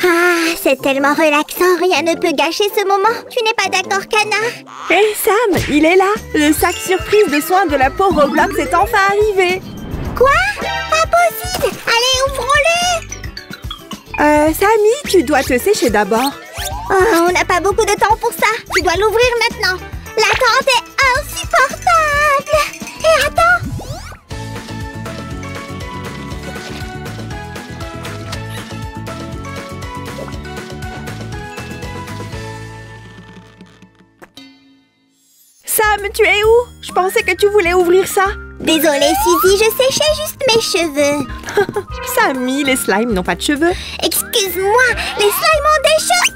Ah, c'est tellement relaxant, rien ne peut gâcher ce moment. Tu n'es pas d'accord, Canard? Hé Sam, il est là. Le sac surprise de soins de la peau Roblox est enfin arrivé. Quoi? Pas possible! Allez, ouvrons-le! Sammy, tu dois te sécher d'abord. Oh, on n'a pas beaucoup de temps pour ça. Tu dois l'ouvrir maintenant. L'attente est insupportable. Et attends. Sam, tu es où? Je pensais que tu voulais ouvrir ça. Désolée, Suzy, je séchais juste mes cheveux. Sammy, les slimes n'ont pas de cheveux. Excuse-moi, les slimes ont des cheveux.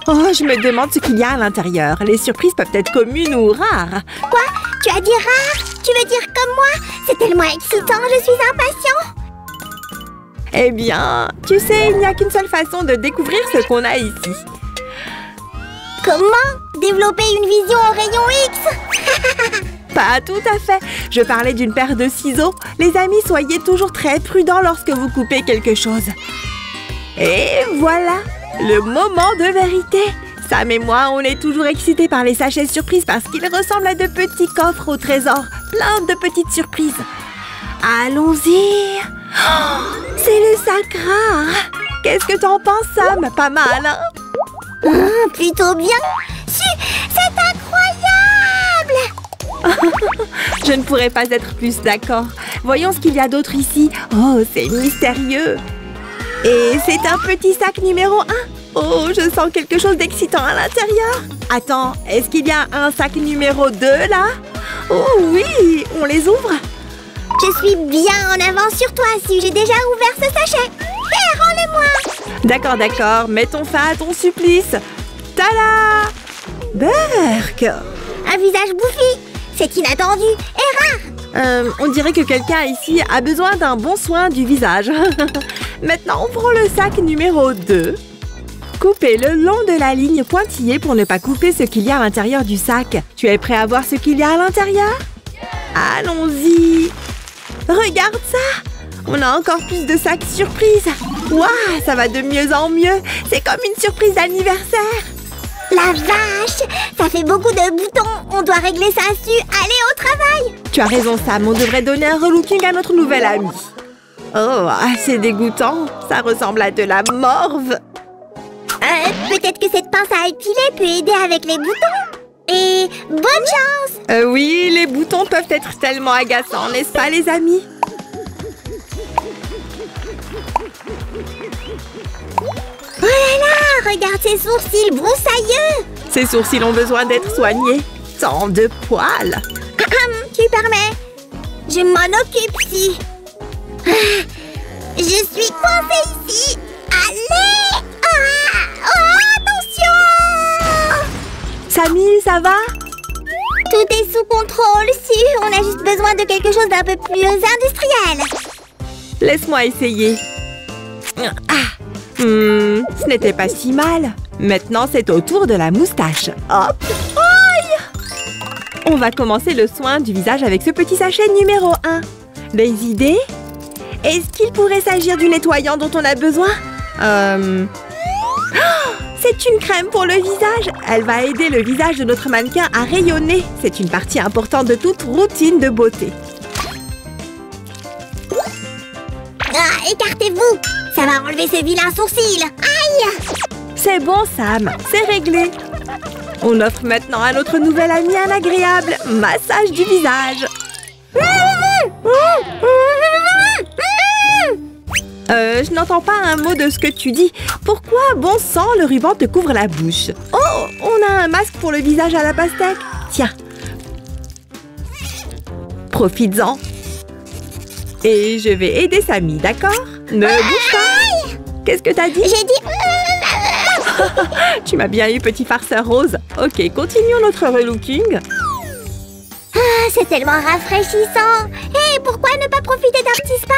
Oh, je me demande ce qu'il y a à l'intérieur. Les surprises peuvent être communes ou rares. Quoi? Tu as dit rare? Tu veux dire comme moi? C'est tellement excitant, je suis impatient. Eh bien, tu sais, il n'y a qu'une seule façon de découvrir ce qu'on a ici. Comment? Développer une vision au rayon X? Pas tout à fait. Je parlais d'une paire de ciseaux. Les amis, soyez toujours très prudents lorsque vous coupez quelque chose. Et voilà, le moment de vérité. Sam et moi, on est toujours excités par les sachets surprises parce qu'ils ressemblent à de petits coffres au trésor. Plein de petites surprises. Allons-y. Oh, c'est le sac rare. Qu'est-ce que t'en penses, Sam? Pas mal, hein? Plutôt bien. C'est incroyable! Je ne pourrais pas être plus d'accord. Voyons ce qu'il y a d'autre ici. Oh, c'est mystérieux. Et c'est un petit sac numéro 1. Oh, je sens quelque chose d'excitant à l'intérieur. Attends, est-ce qu'il y a un sac numéro 2 là? Oh oui, on les ouvre. Je suis bien en avance sur toi, si j'ai déjà ouvert ce sachet. Hé, rends-le-moi! D'accord, d'accord, mettons fin à ton supplice. Tada! Burk! Un visage bouffi. C'est inattendu et rare. On dirait que quelqu'un ici a besoin d'un bon soin du visage. Maintenant, on prend le sac numéro 2. Coupez le long de la ligne pointillée pour ne pas couper ce qu'il y a à l'intérieur du sac. Tu es prêt à voir ce qu'il y a à l'intérieur? Allons-y! Regarde ça! On a encore plus de sacs surprises. Waouh, ça va de mieux en mieux. C'est comme une surprise d'anniversaire. La vache! Ça fait beaucoup de boutons. On doit régler ça dessus. Allez, au travail! Tu as raison, Sam. On devrait donner un relooking à notre nouvel ami. Oh, c'est dégoûtant. Ça ressemble à de la morve. Peut-être que cette pince à épiler peut aider avec les boutons. Et bonne chance! Oui, les boutons peuvent être tellement agaçants, n'est-ce pas, les amis? Oh là là! Regarde ses sourcils broussailleux! Ses sourcils ont besoin d'être soignés. Tant de poils! Tu permets? Je m'en occupe, si. Je suis coincée ici. Allez! Attention! Sammy, ça va? Tout est sous contrôle, si. On a juste besoin de quelque chose d'un peu plus industriel. Laisse-moi essayer. Ce n'était pas si mal. Maintenant, c'est au tour de la moustache. Hop! Aïe! On va commencer le soin du visage avec ce petit sachet numéro 1. Des idées? Est-ce qu'il pourrait s'agir du nettoyant dont on a besoin? C'est une crème pour le visage. Elle va aider le visage de notre mannequin à rayonner. C'est une partie importante de toute routine de beauté. Écartez-vous! Ça va enlever ce vilain sourcil. Aïe! C'est bon, Sam. C'est réglé. On offre maintenant à notre nouvel ami un agréable massage du visage. Je n'entends pas un mot de ce que tu dis. Pourquoi, bon sang, le ruban te couvre la bouche? Oh, on a un masque pour le visage à la pastèque. Tiens. Profites-en. Et je vais aider Sammy, d'accord? Ne bouge pas. Qu'est-ce que t'as dit? J'ai dit... Tu m'as bien eu, petit farceur rose. Ok, continuons notre relooking. C'est tellement rafraîchissant. Hé, pourquoi ne pas profiter d'un petit spa?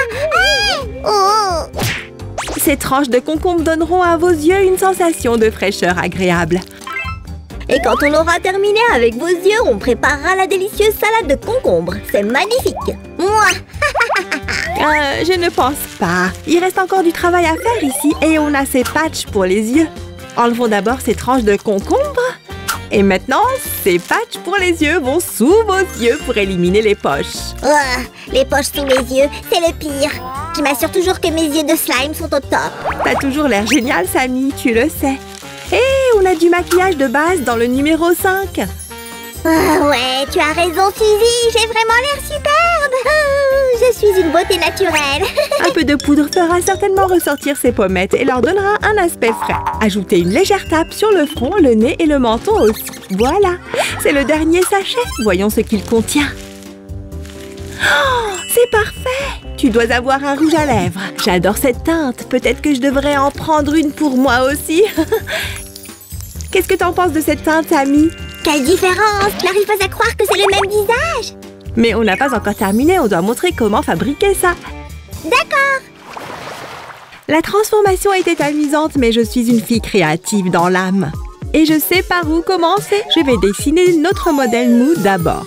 Ces tranches de concombre donneront à vos yeux une sensation de fraîcheur agréable. Et quand on aura terminé avec vos yeux, on préparera la délicieuse salade de concombre. C'est magnifique. Moi. Je ne pense pas. Il reste encore du travail à faire ici et on a ces patchs pour les yeux. Enlevons d'abord ces tranches de concombre. Et maintenant, ces patchs pour les yeux vont sous vos yeux pour éliminer les poches. Les poches sous les yeux, c'est le pire. Je m'assure toujours que mes yeux de slime sont au top. T'as toujours l'air génial, Sammy, tu le sais. Et on a du maquillage de base dans le numéro 5. Ouais, tu as raison, Suzy. J'ai vraiment l'air superbe. Je suis une beauté naturelle. Un peu de poudre fera certainement ressortir ces pommettes et leur donnera un aspect frais. Ajoutez une légère tape sur le front, le nez et le menton aussi. Voilà, c'est le dernier sachet. Voyons ce qu'il contient. Oh, c'est parfait! Tu dois avoir un rouge à lèvres. J'adore cette teinte. Peut-être que je devrais en prendre une pour moi aussi. Qu'est-ce que t'en penses de cette teinte, Sammy? Quelle différence! Je n'arrive pas à croire que c'est le même visage. Mais on n'a pas encore terminé. On doit montrer comment fabriquer ça. D'accord. La transformation était amusante, mais je suis une fille créative dans l'âme. Et je sais par où commencer. Je vais dessiner notre modèle mou d'abord.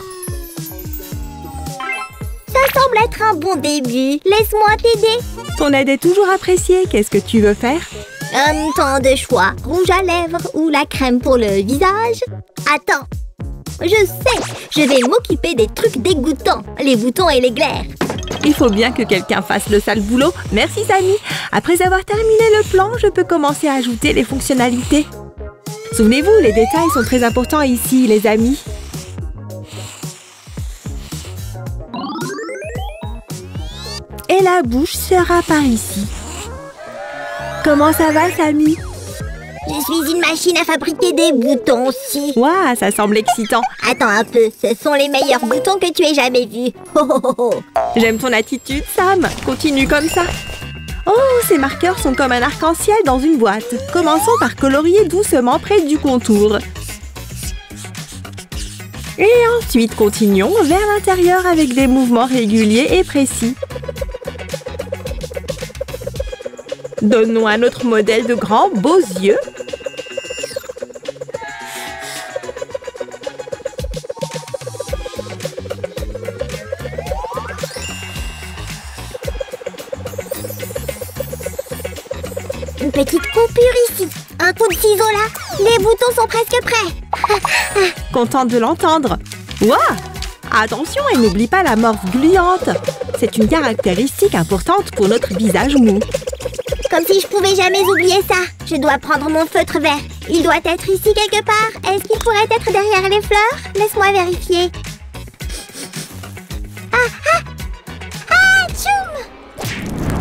Ça semble être un bon début. Laisse-moi t'aider. Ton aide est toujours appréciée. Qu'est-ce que tu veux faire? Tant de choix. Rouge à lèvres ou la crème pour le visage. Attends. Je sais. Je vais m'occuper des trucs dégoûtants. Les boutons et les glaires. Il faut bien que quelqu'un fasse le sale boulot. Merci, Sammy. Après avoir terminé le plan, je peux commencer à ajouter les fonctionnalités. Souvenez-vous, les détails sont très importants ici, les amis. Et la bouche sera par ici. Comment ça va, Sammy? Je suis une machine à fabriquer des boutons aussi. Waouh, ça semble excitant. Attends un peu, ce sont les meilleurs boutons que tu aies jamais vus. J'aime ton attitude, Sam. Continue comme ça. Oh, ces marqueurs sont comme un arc-en-ciel dans une boîte. Commençons par colorier doucement près du contour. Et ensuite, continuons vers l'intérieur avec des mouvements réguliers et précis. Donnons un autre modèle de grands, beaux yeux. Une petite coupure ici. Un coup de ciseau là. Les boutons sont presque prêts. Contente de l'entendre. Waouh! Attention et n'oublie pas la morphe gluante. C'est une caractéristique importante pour notre visage mou. Comme si je pouvais jamais oublier ça. Je dois prendre mon feutre vert. Il doit être ici quelque part. Est-ce qu'il pourrait être derrière les fleurs? Laisse-moi vérifier. Tchoum!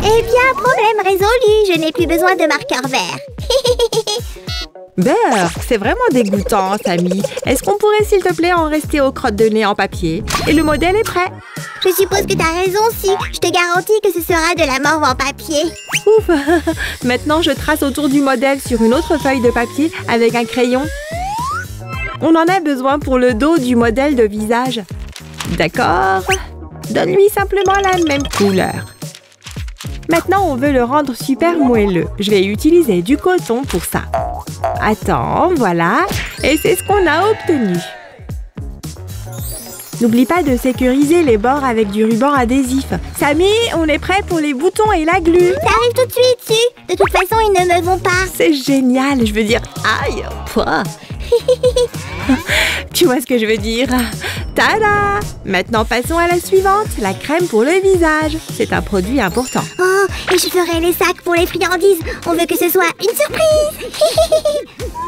Eh bien, problème résolu. Je n'ai plus besoin de marqueur vert. Beurre, c'est vraiment dégoûtant, Sammy. Est-ce qu'on pourrait, s'il te plaît, en rester aux crottes de nez en papier? Et le modèle est prêt. Je suppose que t'as raison, si. Je te garantis que ce sera de la morve en papier. Ouf! Maintenant, je trace autour du modèle sur une autre feuille de papier avec un crayon. On en a besoin pour le dos du modèle de visage. D'accord. Donne-lui simplement la même couleur. Maintenant, on veut le rendre super moelleux. Je vais utiliser du coton pour ça. Attends, voilà. Et c'est ce qu'on a obtenu. N'oublie pas de sécuriser les bords avec du ruban adhésif. Sammy, on est prêt pour les boutons et la glu. Ça arrive tout de suite, Su. De toute façon, ils ne me vont pas. C'est génial, je veux dire... Aïe! Pouah. Tu vois ce que je veux dire? Tada! Maintenant, passons à la suivante, la crème pour le visage. C'est un produit important. Oh, et je ferai les sacs pour les friandises. On veut que ce soit une surprise.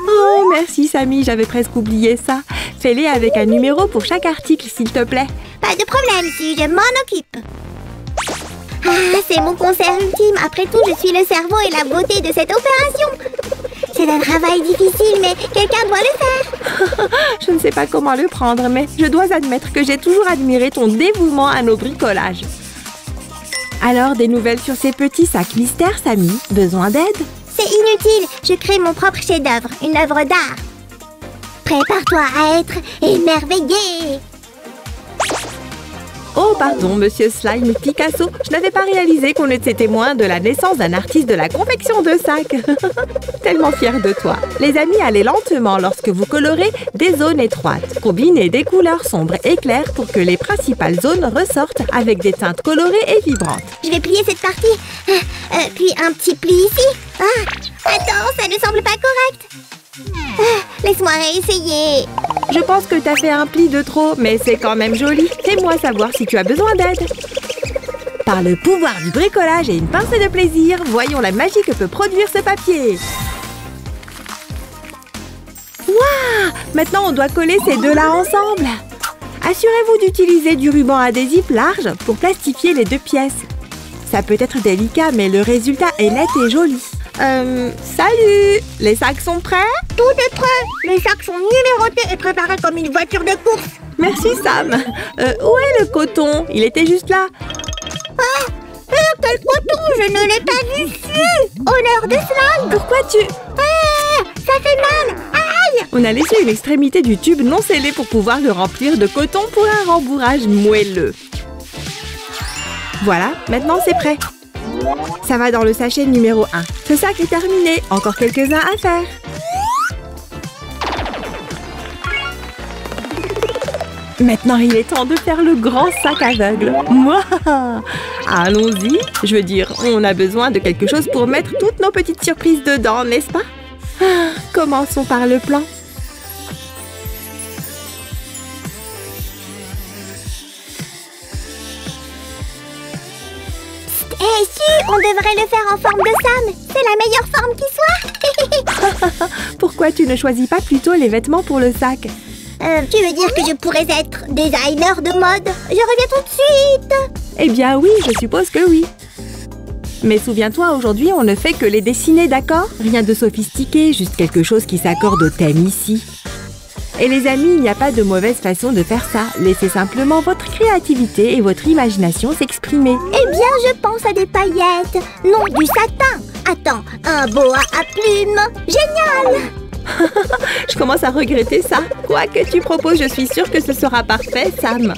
Oh, merci Sammy, j'avais presque oublié ça. Fais-les avec un numéro pour chaque article, s'il te plaît. Pas de problème, Su, je m'en occupe. Ah, c'est mon concert ultime. Après tout, je suis le cerveau et la beauté de cette opération. C'est un travail difficile, mais quelqu'un doit le faire. Je ne sais pas comment le prendre, mais je dois admettre que j'ai toujours admiré ton dévouement à nos bricolages. Alors, des nouvelles sur ces petits sacs mystères, Sammy? Besoin d'aide? C'est inutile. Je crée mon propre chef-d'œuvre, une œuvre d'art. Prépare-toi à être émerveillé. Oh, pardon, monsieur Slime Picasso. Je n'avais pas réalisé qu'on était témoin de la naissance d'un artiste de la confection de sacs. Tellement fière de toi. Les amis, allez lentement lorsque vous colorez des zones étroites. Combinez des couleurs sombres et claires pour que les principales zones ressortent avec des teintes colorées et vibrantes. Je vais plier cette partie. Puis un petit pli ici. Attends, ça ne semble pas correct. Laisse-moi réessayer. Je pense que t'as fait un pli de trop, mais c'est quand même joli. Fais-moi savoir si tu as besoin d'aide. Par le pouvoir du bricolage et une pincée de plaisir, voyons la magie que peut produire ce papier. Waouh! Maintenant, on doit coller ces deux-là ensemble. Assurez-vous d'utiliser du ruban adhésif large pour plastifier les deux pièces. Ça peut être délicat, mais le résultat est net et joli. Salut! Les sacs sont prêts? Tout est prêt. Les sacs sont numérotés et préparés comme une voiture de course. Merci, Sam. Où est le coton? Il était juste là. Quel coton? Je ne l'ai pas vu su. Honneur de slime. Pourquoi tu... Ça fait mal. Aïe! On a laissé une extrémité du tube non scellé pour pouvoir le remplir de coton pour un rembourrage moelleux. Voilà, maintenant c'est prêt. Ça va dans le sachet numéro 1. Ce sac est terminé. Encore quelques-uns à faire. Maintenant, il est temps de faire le grand sac aveugle. Mouah! Allons-y. Je veux dire, on a besoin de quelque chose pour mettre toutes nos petites surprises dedans, n'est-ce pas? Commençons par le plan. Eh si, on devrait le faire en forme de Sam. C'est la meilleure forme qui soit. Pourquoi tu ne choisis pas plutôt les vêtements pour le sac? Tu veux dire que je pourrais être designer de mode? Je reviens tout de suite. Eh bien oui, je suppose que oui. Mais souviens-toi, aujourd'hui, on ne fait que les dessiner, d'accord? Rien de sophistiqué, juste quelque chose qui s'accorde au thème ici. Et les amis, il n'y a pas de mauvaise façon de faire ça. Laissez simplement votre créativité et votre imagination s'exprimer. Eh bien, je pense à des paillettes. Non, du satin. Attends, un boa à plumes. Génial! Je commence à regretter ça. Quoi que tu proposes, je suis sûre que ce sera parfait, Sam.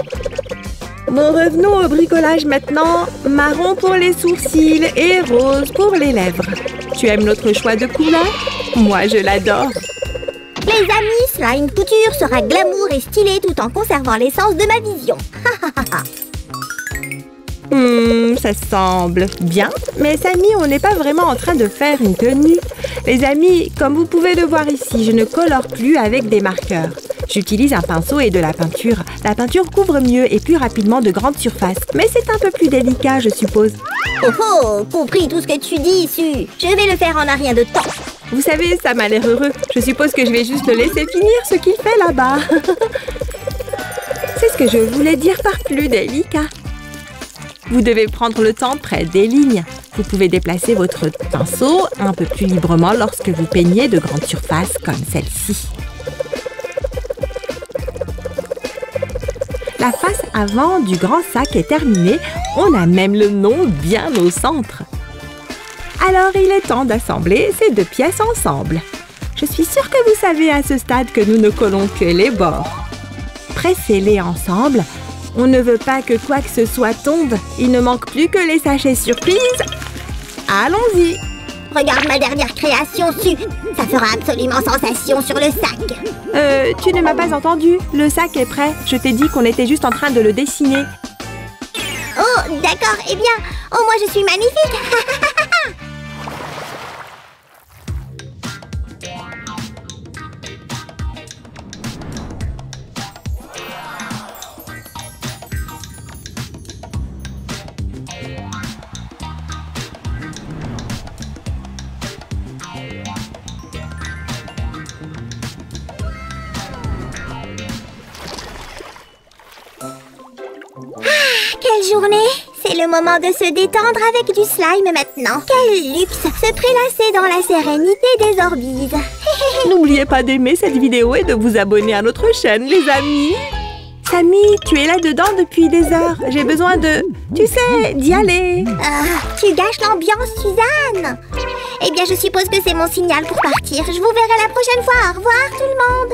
Bon, revenons au bricolage maintenant. Marron pour les sourcils et rose pour les lèvres. Tu aimes notre choix de couleur? Moi, je l'adore. Les amis, Slime Couture sera glamour et stylé tout en conservant l'essence de ma vision. Ça semble bien. Mais Samy, on n'est pas vraiment en train de faire une tenue. Les amis, comme vous pouvez le voir ici, je ne colore plus avec des marqueurs. J'utilise un pinceau et de la peinture. La peinture couvre mieux et plus rapidement de grandes surfaces. Mais c'est un peu plus délicat, je suppose. Oh, compris tout ce que tu dis, Su. Je vais le faire en un rien de temps. Vous savez, ça m'a l'air heureux. Je suppose que je vais juste le laisser finir ce qu'il fait là-bas. C'est ce que je voulais dire par plus délicat. Vous devez prendre le temps près des lignes. Vous pouvez déplacer votre pinceau un peu plus librement lorsque vous peignez de grandes surfaces comme celle-ci. La face avant du grand sac est terminée. On a même le nom bien au centre. Alors, il est temps d'assembler ces deux pièces ensemble. Je suis sûre que vous savez à ce stade que nous ne collons que les bords. Pressez-les ensemble. On ne veut pas que quoi que ce soit tombe. Il ne manque plus que les sachets surprises. Allons-y. Regarde ma dernière création, Su. Ça fera absolument sensation sur le sac. Tu ne m'as pas entendu. Le sac est prêt. Je t'ai dit qu'on était juste en train de le dessiner. Oh, d'accord. Eh bien, au moins je suis magnifique. Quelle journée! C'est le moment de se détendre avec du slime maintenant. Quel luxe! Se prélasser dans la sérénité des orbises. N'oubliez pas d'aimer cette vidéo et de vous abonner à notre chaîne, les amis. Samy, tu es là-dedans depuis des heures. J'ai besoin de... Tu sais, d'y aller. Tu gâches l'ambiance, Suzanne. Eh bien, je suppose que c'est mon signal pour partir. Je vous verrai la prochaine fois. Au revoir, tout le monde.